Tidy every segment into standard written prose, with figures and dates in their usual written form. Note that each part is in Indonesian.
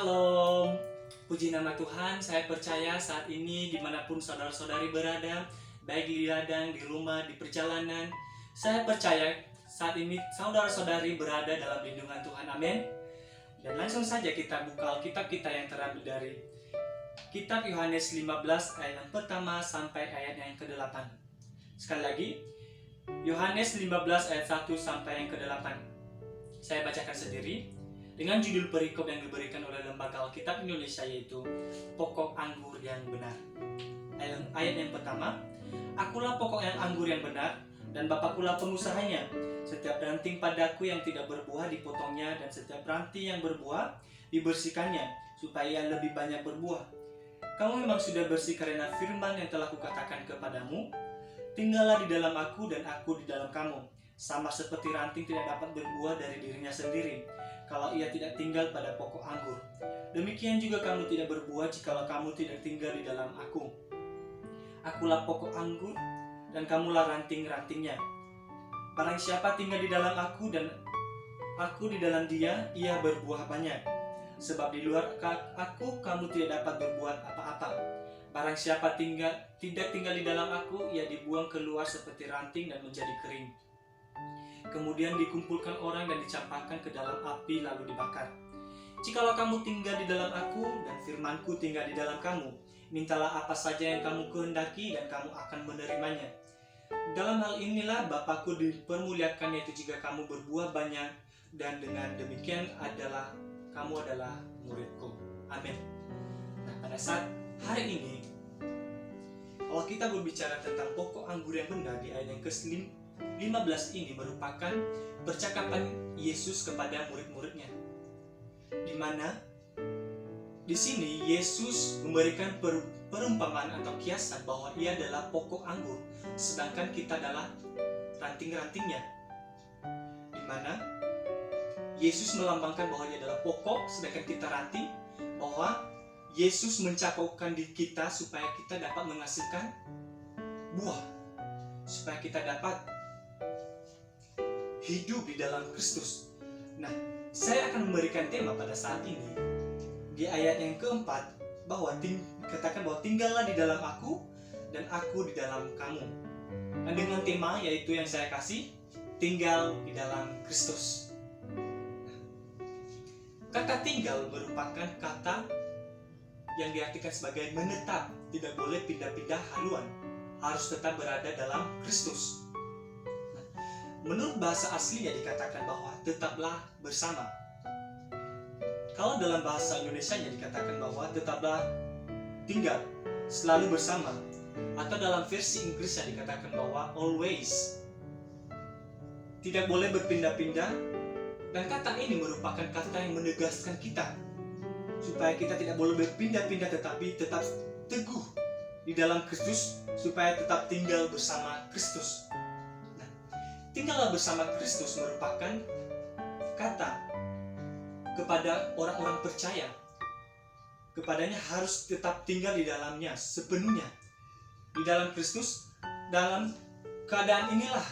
Shalom, puji nama Tuhan. Saya percaya saat ini dimanapun saudara-saudari berada, baik di ladang, di rumah, di perjalanan, saya percaya saat ini saudara-saudari berada dalam lindungan Tuhan. Amin. Dan langsung saja kita buka Alkitab kita yang terambil dari Kitab Yohanes 15 ayat yang pertama sampai ayat yang ke-8. Sekali lagi, Yohanes 15 ayat 1 sampai yang ke-8. Saya bacakan sendiri dengan judul perikop yang diberikan oleh Lembaga Alkitab Indonesia, yaitu Pokok Anggur yang Benar. Ayat yang pertama, Akulah pokok yang anggur yang benar, dan Bapakulah pengusahanya. Setiap ranting padaku yang tidak berbuah dipotongnya, dan setiap ranting yang berbuah dibersihkannya, supaya ia lebih banyak berbuah. Kamu memang sudah bersih karena firman yang telah kukatakan kepadamu. Tinggallah di dalam aku dan aku di dalam kamu. Sama seperti ranting tidak dapat berbuah dari dirinya sendiri kalau ia tidak tinggal pada pokok anggur. Demikian juga kamu tidak berbuah jikalau kamu tidak tinggal di dalam aku. Akulah pokok anggur dan kamulah ranting-rantingnya. Barang siapa tinggal di dalam aku dan aku di dalam dia, ia berbuah banyak. Sebab di luar aku kamu tidak dapat berbuat apa-apa. Barang siapa tidak tinggal di dalam aku, ia dibuang keluar seperti ranting dan menjadi kering. Kemudian dikumpulkan orang dan dicampakkan ke dalam api lalu dibakar. Jikalau kamu tinggal di dalam aku dan firmanku tinggal di dalam kamu, mintalah apa saja yang kamu kehendaki dan kamu akan menerimanya. Dalam hal inilah Bapakku dipermuliakan, yaitu jika kamu berbuah banyak, dan dengan demikian kamu adalah muridku. Amin. Nah, pada saat hari ini, kalau kita berbicara tentang pokok anggur yang benar di ayat yang ke-15 ini merupakan percakapan Yesus kepada murid-muridnya, di mana di sini Yesus memberikan perumpamaan atau kiasan bahwa ia adalah pokok anggur, sedangkan kita adalah ranting-rantingnya. Di mana Yesus melambangkan bahwa dia adalah pokok, sedangkan kita ranting, bahwa Yesus mencakupkan di kita supaya kita dapat menghasilkan buah, supaya kita dapat hidup di dalam Kristus. Nah, saya akan memberikan tema pada saat ini di ayat yang keempat, bahwa katakan bahwa tinggallah di dalam aku dan aku di dalam kamu. Dan dengan tema yaitu yang saya kasih, tinggal di dalam Kristus. Kata tinggal merupakan kata yang diartikan sebagai menetap, tidak boleh pindah-pindah haluan, harus tetap berada dalam Kristus. Menurut bahasa aslinya dikatakan bahwa tetaplah bersama. Kalau dalam bahasa Indonesianya dikatakan bahwa tetaplah tinggal, selalu bersama. Atau dalam versi Inggrisnya dikatakan bahwa always. Tidak boleh berpindah-pindah. Dan kata ini merupakan kata yang menegaskan kita supaya kita tidak boleh berpindah-pindah, tetapi tetap teguh di dalam Kristus, supaya tetap tinggal bersama Kristus. Tinggallah bersama Kristus merupakan kata kepada orang-orang percaya. Kepadanya harus tetap tinggal di dalamnya sepenuhnya. Di dalam Kristus, dalam keadaan inilah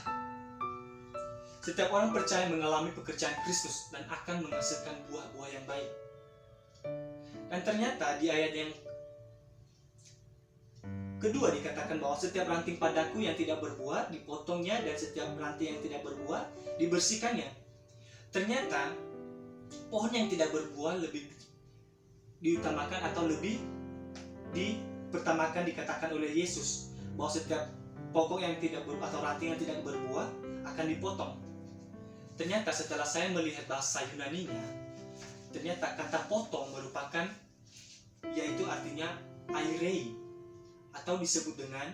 setiap orang percaya mengalami pekerjaan Kristus dan akan menghasilkan buah-buah yang baik. Dan ternyata di ayat yang kedua dikatakan bahwa setiap ranting padaku yang tidak berbuah dipotongnya, dan setiap ranting yang tidak berbuah dibersihkannya. Ternyata pohon yang tidak berbuah lebih diutamakan atau lebih dipertamakan dikatakan oleh Yesus, bahwa setiap pokok yang tidak berbuah atau ranting yang tidak berbuah akan dipotong. Ternyata setelah saya melihat bahasa Yunaninya, ternyata kata potong merupakan, yaitu artinya airei, atau disebut dengan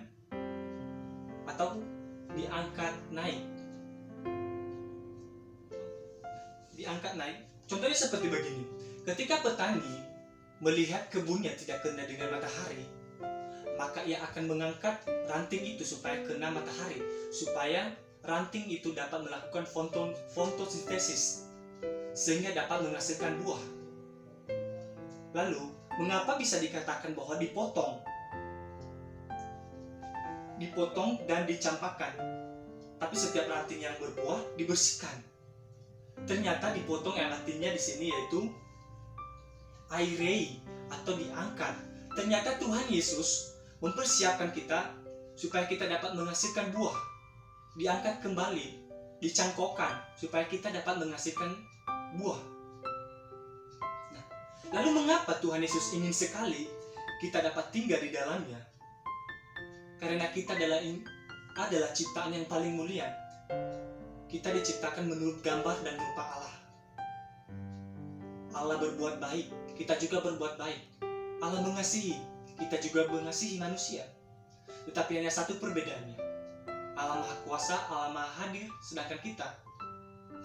atau diangkat naik. Diangkat naik. Contohnya seperti begini. Ketika petani melihat kebunnya tidak kena dengan matahari, maka ia akan mengangkat ranting itu supaya kena matahari, supaya ranting itu dapat melakukan fotosintesis sehingga dapat menghasilkan buah. Lalu, mengapa bisa dikatakan bahwa dipotong dan dicampakkan, tapi setiap ranting yang berbuah dibersihkan? Ternyata dipotong yang artinya di sini yaitu diairei atau diangkat. Ternyata Tuhan Yesus mempersiapkan kita supaya kita dapat menghasilkan buah. Diangkat kembali, dicangkokkan supaya kita dapat menghasilkan buah. Nah, lalu mengapa Tuhan Yesus ingin sekali kita dapat tinggal di dalamnya? Karena kita adalah ciptaan yang paling mulia. Kita diciptakan menurut gambar dan rupa Allah. Allah berbuat baik, kita juga berbuat baik. Allah mengasihi, kita juga mengasihi manusia. Tetapi hanya satu perbedaannya. Allah Maha Kuasa, Allah Maha Hadir, sedangkan kita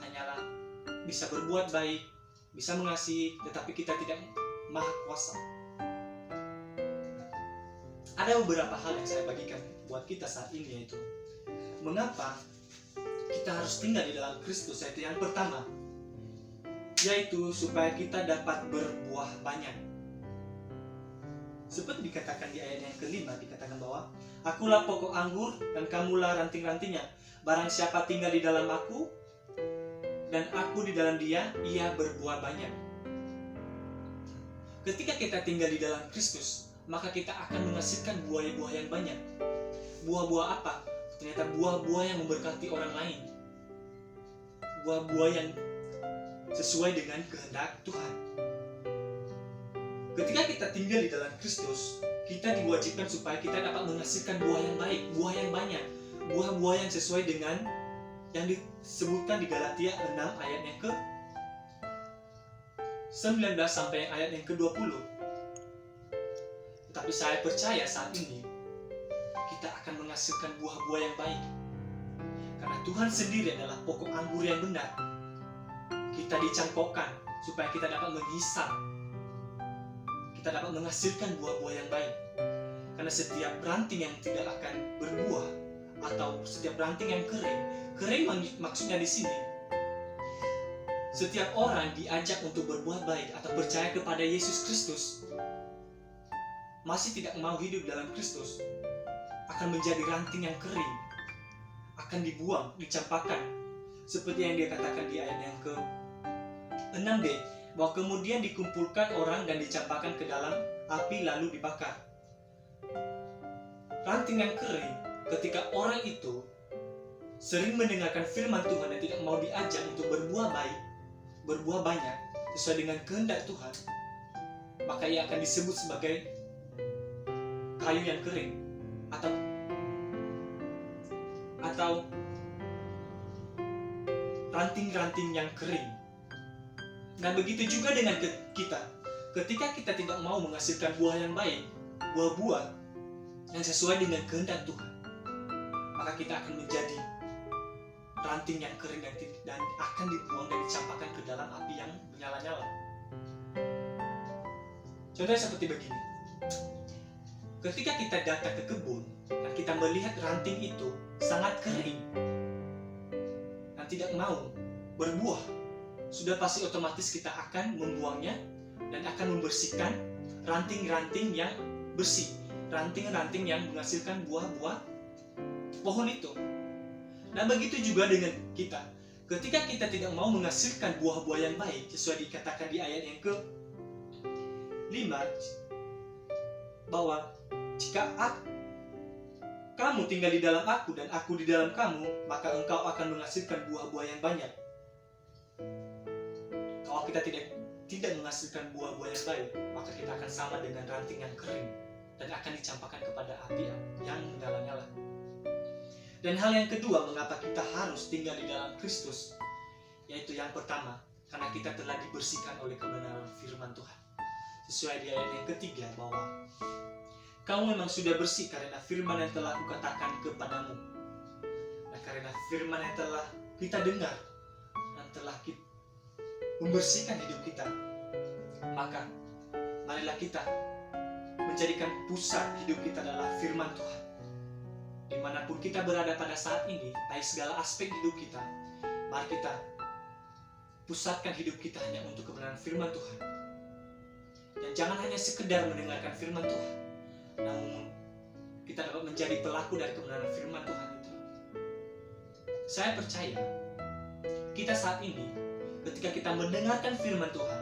hanyalah bisa berbuat baik, bisa mengasihi, tetapi kita tidak Maha Kuasa. Ada beberapa hal yang saya bagikan buat kita saat ini, yaitu mengapa kita harus tinggal di dalam Kristus. Yaitu yang pertama, yaitu supaya kita dapat berbuah banyak. Seperti dikatakan di ayat yang kelima, dikatakan bahwa Akulah pokok anggur dan kamulah ranting-rantingnya. Barang siapa tinggal di dalam aku dan aku di dalam dia, ia berbuah banyak. Ketika kita tinggal di dalam Kristus, maka kita akan menghasilkan buah-buah yang banyak. Buah-buah apa? Ternyata buah-buah yang memberkati orang lain. Buah-buah yang sesuai dengan kehendak Tuhan. Ketika kita tinggal di dalam Kristus, kita diwajibkan supaya kita dapat menghasilkan buah yang baik, buah yang banyak, buah-buah yang sesuai dengan yang disebutkan di Galatia 6 ayat yang ke-19 sampai ayat yang ke-20. Tetapi saya percaya saat ini kita akan menghasilkan buah-buah yang baik. Karena Tuhan sendiri adalah pokok anggur yang benar. Kita dicangkokkan supaya kita dapat menghisap, kita dapat menghasilkan buah-buah yang baik. Karena setiap ranting yang tidak akan berbuah atau setiap ranting yang kering maksudnya di sini, setiap orang diajak untuk berbuat baik atau percaya kepada Yesus Kristus, masih tidak mau hidup dalam Kristus, akan menjadi ranting yang kering, akan dibuang, dicampakkan, seperti yang dia katakan di ayat yang ke-6b, bahwa kemudian dikumpulkan orang dan dicampakkan ke dalam api lalu dibakar. Ranting yang kering, ketika orang itu sering mendengarkan firman Tuhan dan tidak mau diajak untuk berbuah baik, berbuah banyak sesuai dengan kehendak Tuhan, maka ia akan disebut sebagai kayu yang kering atau ranting-ranting yang kering. Dan begitu juga dengan kita. Ketika kita tidak mau menghasilkan buah yang baik, buah-buah yang sesuai dengan kehendak Tuhan, maka kita akan menjadi ranting yang kering dan akan dibuang dan dicampakkan ke dalam api yang menyala-nyala. Contohnya seperti begini. Ketika kita datang ke kebun dan kita melihat ranting itu sangat kering dan tidak mau berbuah, sudah pasti otomatis kita akan membuangnya dan akan membersihkan ranting-ranting yang bersih, ranting-ranting yang menghasilkan buah-buah pohon itu. Dan begitu juga dengan kita. Ketika kita tidak mau menghasilkan buah-buah yang baik, sesuai dikatakan di ayat yang ke-5, bahwa jika kamu tinggal di dalam aku dan aku di dalam kamu, maka engkau akan menghasilkan buah-buah yang banyak. Kalau kita tidak menghasilkan buah-buah yang baik, maka kita akan sama dengan ranting yang kering dan akan dicampakkan kepada api yang menyala-nyala. Dan hal yang kedua, mengapa kita harus tinggal di dalam Kristus, yaitu yang pertama, karena kita telah dibersihkan oleh kebenaran firman Tuhan. Sesuai di ayat yang ketiga, bahwa kamu memang sudah bersih karena firman yang telah kukatakan kepadamu. Nah, karena firman yang telah kita dengar dan telah membersihkan hidup kita, maka marilah kita menjadikan pusat hidup kita adalah firman Tuhan. Dimanapun kita berada pada saat ini, baik segala aspek hidup kita, mari kita pusatkan hidup kita hanya untuk kebenaran firman Tuhan. Dan jangan hanya sekedar mendengarkan firman Tuhan, namun kita dapat menjadi pelaku dari kebenaran firman Tuhan itu. Saya percaya kita saat ini, ketika kita mendengarkan firman Tuhan,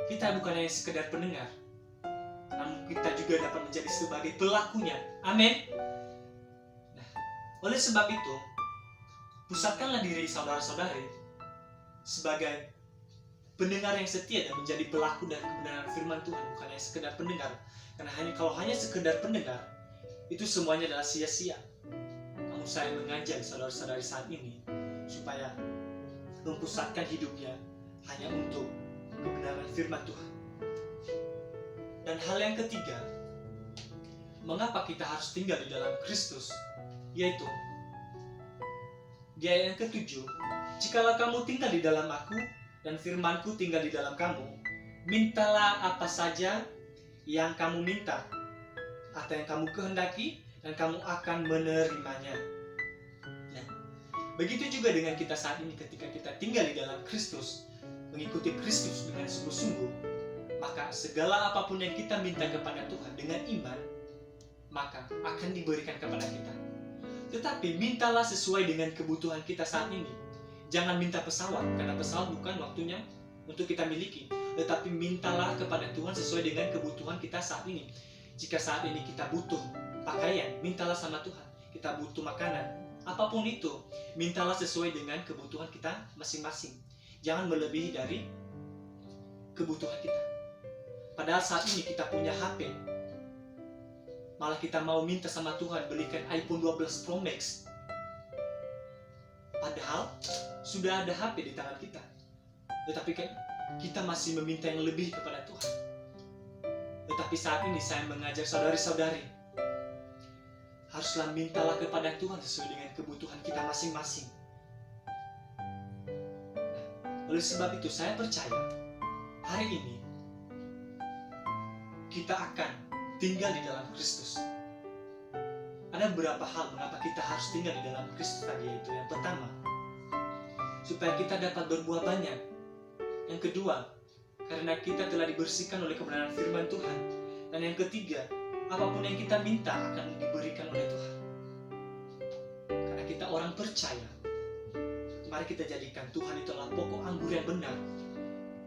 kita bukan hanya sekedar pendengar, namun kita juga dapat menjadi sebagai pelakunya. Amin. Nah, oleh sebab itu, pusatkanlah diri saudara-saudari sebagai pendengar yang setia dan menjadi pelaku dari kebenaran firman Tuhan, bukan hanya sekedar pendengar. Karena kalau hanya sekedar pendengar, itu semuanya adalah sia-sia. Namun saya mengajak saudara-saudari saat ini supaya mempusatkan hidupnya hanya untuk kebenaran firman Tuhan. Dan hal yang ketiga, mengapa kita harus tinggal di dalam Kristus, yaitu di ayat yang ke-7, jikalau kamu tinggal di dalam aku dan firmanku tinggal di dalam kamu, mintalah apa saja yang kamu minta atau yang kamu kehendaki, dan kamu akan menerimanya. Nah, begitu juga dengan kita saat ini, ketika kita tinggal di dalam Kristus, mengikuti Kristus dengan sungguh-sungguh, maka segala apapun yang kita minta kepada Tuhan dengan iman, maka akan diberikan kepada kita. Tetapi mintalah sesuai dengan kebutuhan kita saat ini. Jangan minta pesawat, karena pesawat bukan waktunya untuk kita miliki. Tetapi mintalah kepada Tuhan sesuai dengan kebutuhan kita saat ini. Jika saat ini kita butuh pakaian, mintalah sama Tuhan. Kita butuh makanan, apapun itu, mintalah sesuai dengan kebutuhan kita masing-masing. Jangan melebihi dari kebutuhan kita. Padahal saat ini kita punya HP, malah kita mau minta sama Tuhan belikan iPhone 12 Pro Max. Padahal sudah ada HP di tangan kita. Tetapi kan kita masih meminta yang lebih kepada Tuhan. Tetapi saat ini saya mengajak saudari-saudari, haruslah mintalah kepada Tuhan sesuai dengan kebutuhan kita masing-masing. Oleh sebab itu saya percaya hari ini kita akan tinggal di dalam Kristus. Ada beberapa hal mengapa kita harus tinggal di dalam Kristus tadi, yaitu yang pertama, supaya kita dapat berbuah banyak. Yang kedua, karena kita telah dibersihkan oleh kebenaran firman Tuhan. Dan yang ketiga, apapun yang kita minta akan diberikan oleh Tuhan. Karena kita orang percaya, mari kita jadikan Tuhan itu adalah pokok anggur yang benar.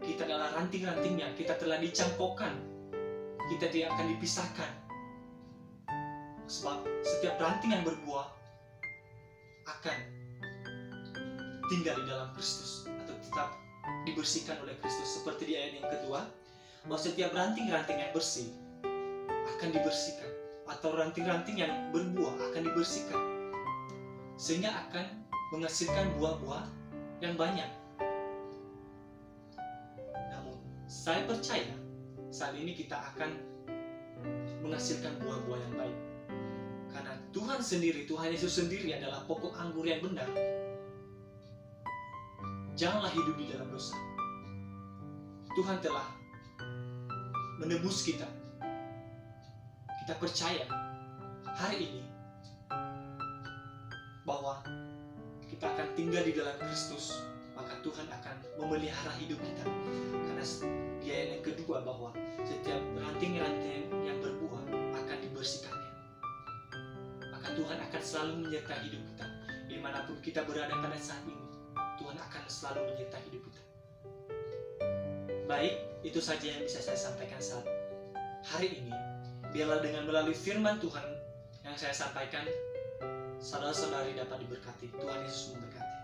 Kita adalah ranting-rantingnya, kita telah dicangkokkan, kita tidak akan dipisahkan. Sebab setiap ranting yang berbuah akan tinggal di dalam Kristus, atau tetap dibersihkan oleh Kristus. Seperti di ayat yang kedua, bahwa setiap ranting-ranting yang bersih akan dibersihkan, atau ranting-ranting yang berbuah akan dibersihkan, sehingga akan menghasilkan buah-buah yang banyak. Namun saya percaya saat ini kita akan menghasilkan buah-buah yang baik, karena Tuhan sendiri, Tuhan Yesus sendiri adalah pokok anggur yang benar. Janganlah hidup di dalam dosa. Tuhan telah menebus kita. Kita percaya hari ini bahwa kita akan tinggal di dalam Kristus, maka Tuhan akan memelihara hidup kita. Karena di ayat yang kedua bahwa setiap ranting-ranting yang berbuah akan dibersihkannya. Maka Tuhan akan selalu menyertai hidup kita. Dimanapun kita berada pada saat ini, Tuhan akan selalu menyertai hidup kita. Baik, itu saja yang bisa saya sampaikan saat hari ini. Biarlah dengan melalui firman Tuhan yang saya sampaikan, saudara-saudari dapat diberkati. Tuhan Yesus memberkati.